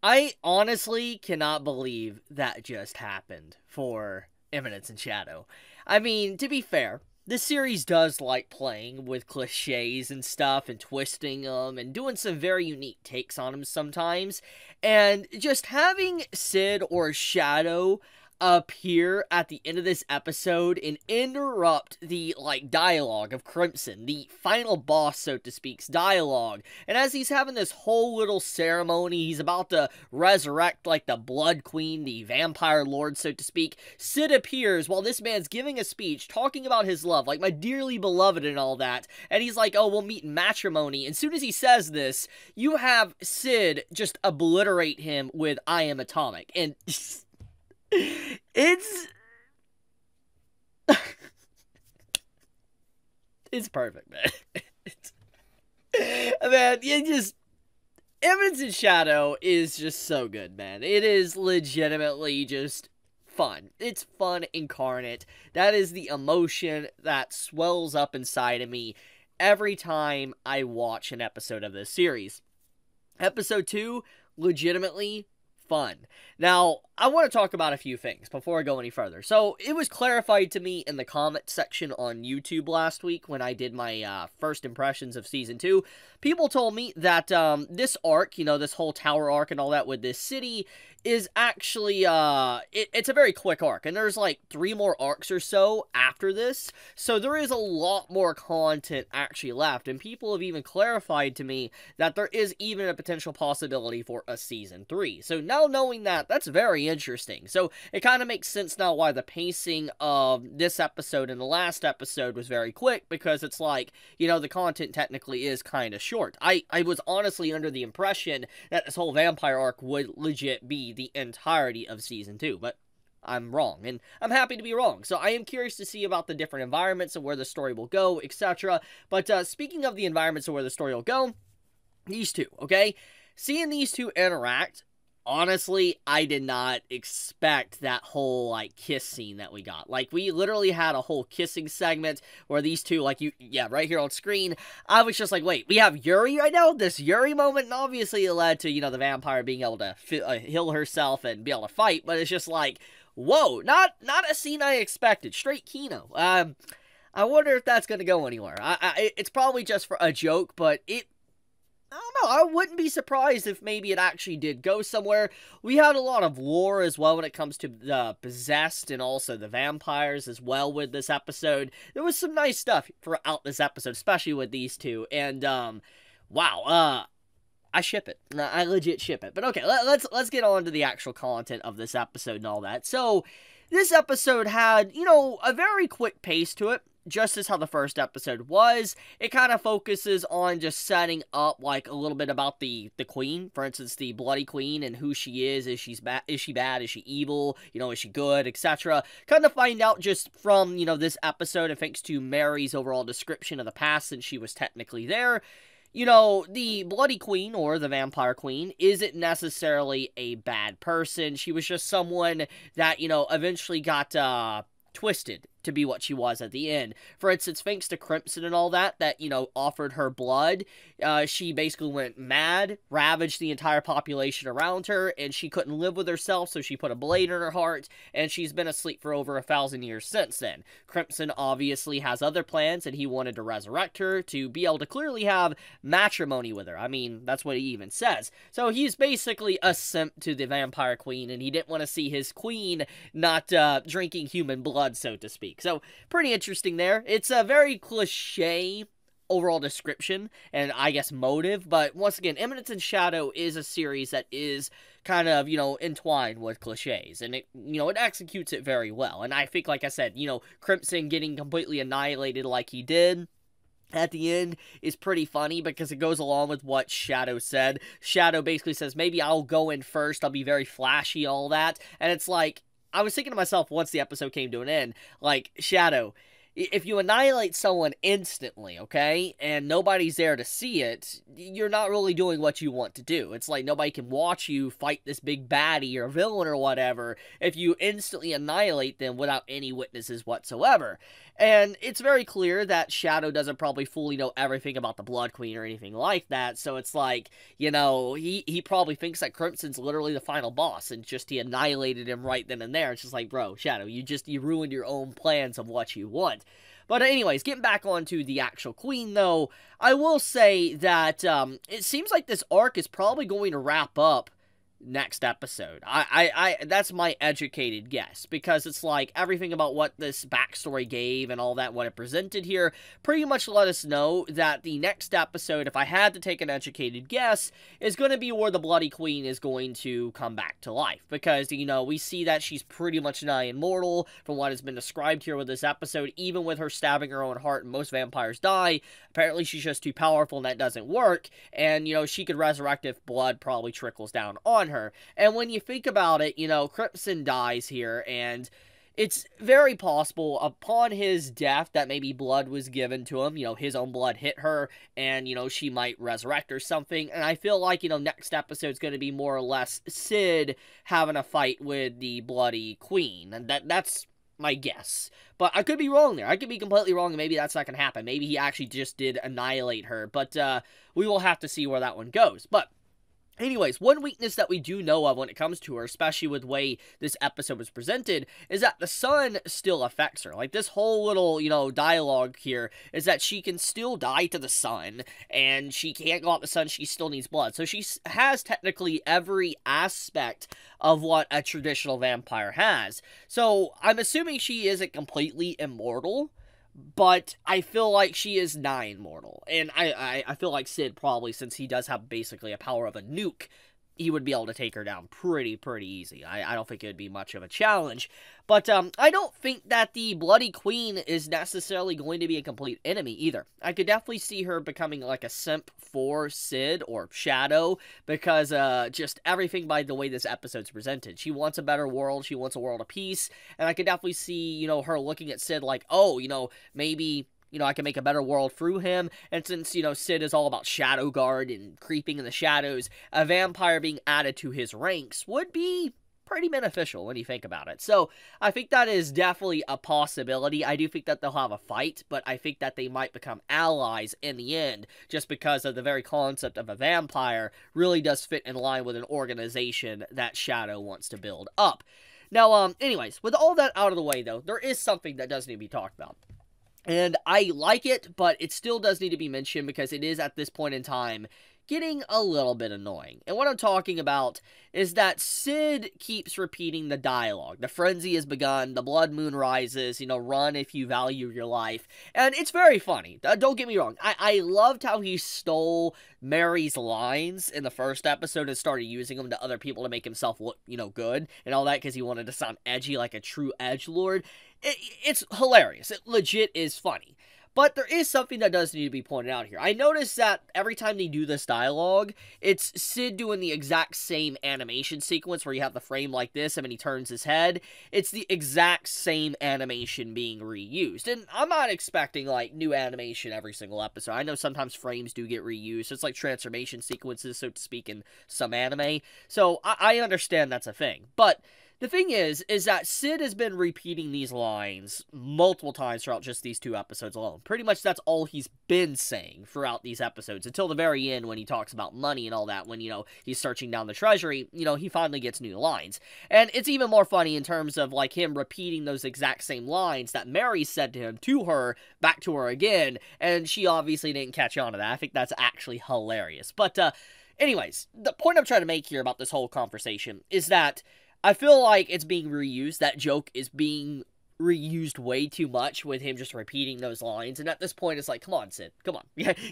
I honestly cannot believe that just happened for Eminence and Shadow. I mean, to be fair, this series does like playing with cliches and stuff and twisting them and doing some very unique takes on them sometimes. And just having Sid or Shadow appear at the end of this episode and interrupt the like dialogue of Crimson, the final boss, so to speak's dialogue. And as he's having this whole little ceremony, he's about to resurrect like the Blood Queen, the vampire lord, so to speak. Sid appears while this man's giving a speech talking about his love, like my dearly beloved and all that. And he's like, oh, we'll meet in matrimony. And as soon as he says this, you have Sid just obliterate him with I am atomic. And it's it's perfect, man. Man, Eminence and Shadow is just so good, man. It is legitimately just fun. It's fun incarnate. That is the emotion that swells up inside of me every time I watch an episode of this series. Episode 2, legitimately fun. Now, I want to talk about a few things before I go any further. So, it was clarified to me in the comment section on YouTube last week when I did my first impressions of Season 2. People told me that this arc, this whole tower arc and all that with this city is actually, it's a very quick arc. And there's like 3 more arcs or so after this. So, there is a lot more content actually left. And people have even clarified to me that there is even a potential possibility for a Season 3. So, now knowing that, that's very interesting. So, it kind of makes sense now why the pacing of this episode and the last episode was very quick, because it's like, the content technically is kind of short. I was honestly under the impression that this whole vampire arc would legit be the entirety of Season 2, but I'm wrong, and I'm happy to be wrong. So I am curious to see about the different environments and where the story will go, etc. But speaking of the environments and where the story will go, these two, okay? Seeing these two interact, honestly, I did not expect that whole, kiss scene that we got. Like, we literally had a whole kissing segment where these two, right here on screen, I was just like, wait, we have Yuri right now? This Yuri moment? And obviously it led to, the vampire being able to heal herself and be able to fight, but it's just like, whoa, not a scene I expected. Straight Kino. I wonder if that's going to go anywhere. It's probably just for a joke, but I don't know, I wouldn't be surprised if maybe it actually did go somewhere. We had a lot of lore as well when it comes to the possessed and also the vampires as well with this episode. There was some nice stuff throughout this episode, especially with these two, and, wow, I ship it. I legit ship it. But okay, let's get on to the actual content of this episode and all that. So, this episode had, a very quick pace to it. Just as how the first episode was. It kind of focuses on just setting up, a little bit about the queen. For instance, the Bloody Queen and who she is. Is she bad? Is she evil? Is she good? Etc. Kind of find out just from, this episode, and thanks to Mary's overall description of the past, since she was technically there. The Bloody Queen, or the Vampire Queen, isn't necessarily a bad person. She was just someone that, eventually got, twisted to be what she was at the end. For instance, thanks to Crimson and all that, offered her blood, she basically went mad, ravaged the entire population around her, and she couldn't live with herself, so she put a blade in her heart, and she's been asleep for over 1,000 years since then. Crimson obviously has other plans, and he wanted to resurrect her to be able to clearly have matrimony with her. I mean, that's what he even says. So he's basically a simp to the Vampire Queen, and he didn't want to see his queen not drinking human blood, so to speak. So, pretty interesting there. It's a very cliche overall description and, I guess, motive, but once again, Eminence and Shadow is a series that is kind of, entwined with cliches, and it executes it very well. And I think, like I said, Crimson getting completely annihilated like he did at the end is pretty funny, because it goes along with what Shadow said. Shadow basically says, maybe I'll go in first, I'll be very flashy, all that, and it's like, I was thinking to myself once the episode came to an end, Shadow, if you annihilate someone instantly, okay, and nobody's there to see it, you're not really doing what you want to do. It's like nobody can watch you fight this big baddie or villain or whatever if you instantly annihilate them without any witnesses whatsoever. And it's very clear that Shadow doesn't probably fully know everything about the Blood Queen or anything like that, so it's like, you know, he probably thinks that Crimson's literally the final boss, and just he annihilated him right then and there. It's just like, bro, Shadow, you ruined your own plans of what you want. But anyways, getting back onto the actual Queen, though, I will say that it seems like this arc is probably going to wrap up next episode. That's my educated guess, because it's like everything about what this backstory gave and all that, what it presented here, pretty much let us know that the next episode, if I had to take an educated guess, is going to be where the Bloody Queen is going to come back to life, because, you know, we see that she's pretty much nigh immortal from what has been described here with this episode. Even with her stabbing her own heart and most vampires die, apparently she's just too powerful and that doesn't work, and, you know, she could resurrect if blood probably trickles down on her. And when you think about it, you know, Crimson dies here, and it's very possible upon his death that maybe blood was given to him, you know, his own blood hit her, and, you know, she might resurrect or something. And I feel like, you know, next episode's going to be more or less Sid having a fight with the Bloody Queen, and that's my guess. But I could be wrong there. I could be completely wrong, and maybe that's not going to happen. Maybe he actually just did annihilate her, but we will have to see where that one goes. But anyways, one weakness that we do know of when it comes to her, especially with the way this episode was presented, is that the sun still affects her. Like, this whole little, you know, dialogue here is that she can still die to the sun, and she can't go out the sun, she still needs blood. So she has technically every aspect of what a traditional vampire has. So I'm assuming she isn't completely immortal, but I feel like she is nigh immortal. And I feel like Sid probably, since he does have basically a power of a nuke, he would be able to take her down pretty easy. I don't think it would be much of a challenge. But I don't think that the Bloody Queen is necessarily going to be a complete enemy either. I could definitely see her becoming like a simp for Sid or Shadow, because just everything by the way this episode's presented. She wants a better world, she wants a world of peace, and I could definitely see, you know, her looking at Sid like, oh, you know, maybe, you know, I can make a better world through him. And since, you know, Sid is all about Shadow Guard and creeping in the shadows, a vampire being added to his ranks would be pretty beneficial when you think about it. So I think that is definitely a possibility. I do think that they'll have a fight, but I think that they might become allies in the end, just because of the very concept of a vampire really does fit in line with an organization that Shadow wants to build up. Now, anyways, with all that out of the way, though, there is something that does need to be talked about. And I like it, but it still does need to be mentioned, because it is, at this point in time, getting a little bit annoying. And what I'm talking about is that Sid keeps repeating the dialogue. The frenzy has begun, the blood moon rises, you know, run if you value your life. And it's very funny. Don't get me wrong. I loved how he stole Mary's lines in the first episode and started using them to other people to make himself look, you know, good and all that, because he wanted to sound edgy like a true edgelord. It's hilarious. It legit is funny. But there is something that does need to be pointed out here. I noticed that every time they do this dialogue, it's Sid doing the exact same animation sequence where you have the frame like this and then he turns his head. It's the exact same animation being reused. And I'm not expecting, like, new animation every single episode. I know sometimes frames do get reused. It's like transformation sequences, so to speak, in some anime. So I understand that's a thing. But the thing is that Sid has been repeating these lines multiple times throughout just these 2 episodes alone. Pretty much that's all he's been saying throughout these episodes, until the very end when he talks about money and all that, when, you know, he's searching down the treasury, you know, he finally gets new lines. And it's even more funny in terms of, like, him repeating those exact same lines that Mary said to him, to her, back to her again, and she obviously didn't catch on to that. I think that's actually hilarious. But, anyways, the point I'm trying to make here about this whole conversation is that I feel like it's being reused. That joke is being reused way too much with him just repeating those lines. And at this point, it's like, come on, Sid. Come on.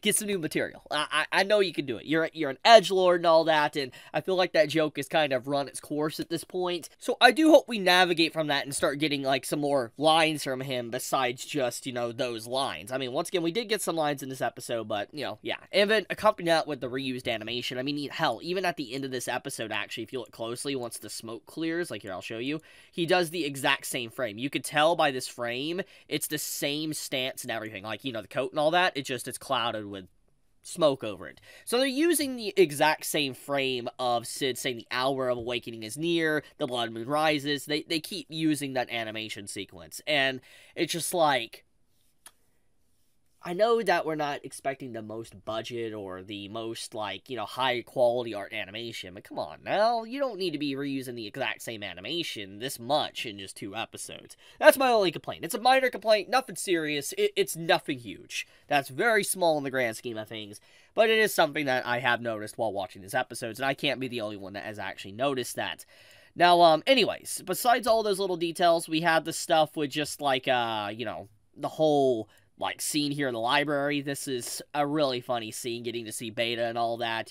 Get some new material. I know you can do it. You're an edgelord and all that. And I feel like that joke has kind of run its course at this point. So I do hope we navigate from that and start getting, like, some more lines from him besides just, you know, those lines. I mean, once again, we did get some lines in this episode, but, you know, yeah. And then accompany that with the reused animation. I mean, hell, even at the end of this episode, actually, if you look closely, once the smoke clears, like, here, I'll show you, he does the exact same frame. You could tell by this frame, it's the same stance and everything. Like, the coat and all that, it's clouded with smoke over it. So they're using the exact same frame of Sid saying the hour of awakening is near, the blood moon rises. They keep using that animation sequence. And it's just like, I know that we're not expecting the most budget or the most, high quality art animation, but come on now, you don't need to be reusing the exact same animation this much in just 2 episodes. That's my only complaint. It's a minor complaint, nothing serious, it's nothing huge. That's very small in the grand scheme of things, but it is something that I have noticed while watching these episodes, and I can't be the only one that has actually noticed that. Now, anyways, besides all those little details, we had the stuff with just, the whole scene here in the library. This is a really funny scene, getting to see Beta and all that,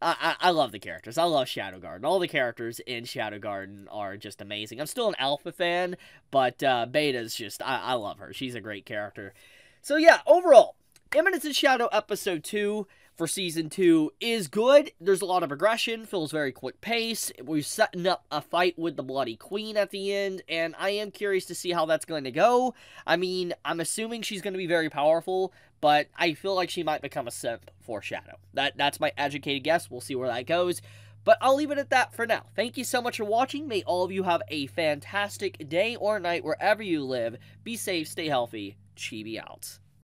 I love the characters. I love Shadow Garden. All the characters in Shadow Garden are just amazing. I'm still an Alpha fan, but Beta's just, I love her. She's a great character. So yeah, overall, Eminence in Shadow Episode 2 for Season 2 is good. There's a lot of progression, feels very quick pace. We're setting up a fight with the Bloody Queen at the end, and I am curious to see how that's going to go. I mean, I'm assuming she's going to be very powerful, but I feel like she might become a simp for Shadow. That's my educated guess. We'll see where that goes. But I'll leave it at that for now. Thank you so much for watching. May all of you have a fantastic day or night wherever you live. Be safe, stay healthy. Chibi out.